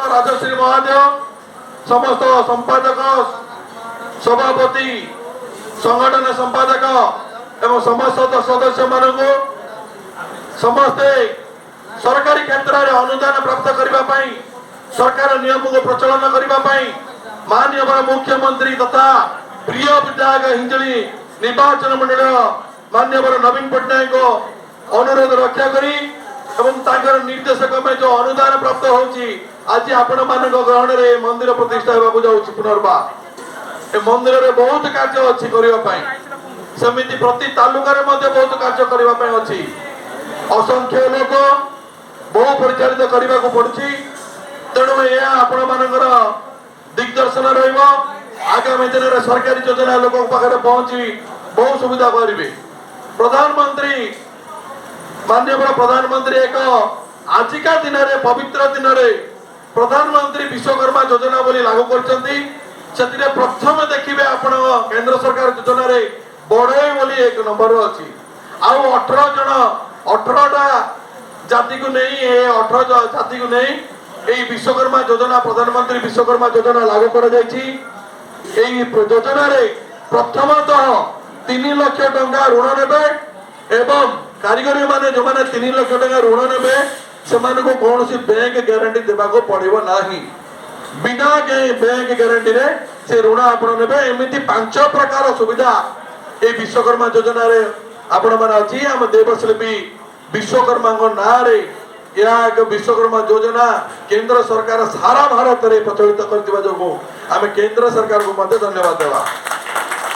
राजश्री महादेव समस्त संपादक सभापति संगठन संपादक एवं समस्त सदस्य मानू समस्ते सरकारी क्षेत्र में अनुदान प्राप्त करने सरकार नियम को प्रचलन करने माननीय मुख्यमंत्री तथा प्रिय विधायक हिंजली निर्वाचन मंडल माननीय नवीन पट्टनायक अनुरोध रक्षा करी एवं निर्देशक में जो अनुदान प्राप्त होची आज आपण मान ग्रहण में मंदिर प्रतिष्ठा होगा जाऊँ पुनर्बार ए मंदिर में बहुत कार्य अच्छी करने सेमती प्रति तालुका बहुत कार्य करने अच्छी असंख्य लोक बहु परिचालित करने को पड़ी तेणु यह आपण मानकर दिग्दर्शन रगामी दिन में सरकारी योजना लोक पाखे पहुंची बहुत सुविधा करेंगे प्रधानमंत्री माननीय प्रधानमंत्री एक आजिका दिन में पवित्र दिन में प्रधानमंत्री विश्वकर्मा योजना बोली लागू कर प्रथम देखिए आपण केंद्र सरकार योजना रे बढ़ई बोली एक नंबर अच्छी आउ 18टा जाति को नहीं 18 जाति को नहीं यही विश्वकर्मा योजना प्रधानमंत्री विश्वकर्मा योजना लागू कर योजना रे प्रथमतः 3 लाख टंका ऋण नेबे एवं कारीगरी माने जो माने 3 लाख टंका ऋण नेबे सेमान को कौन सी बैंक गारंटी देवा को पड़िबो नाही बिना बैंक गारंटी रे से ऋण आपण नेबे एमिति 5 प्रकार सुविधा ए विश्वकर्मा योजना रे आपण माने अछि हम देवशिल्पी विश्वकर्मा को ना रे या एक विश्वकर्मा योजना केंद्र सरकार सारा भारत रे प्रचलित करथिबा जोगो आमे केंद्र सरकार को मध्य धन्यवाद देवा।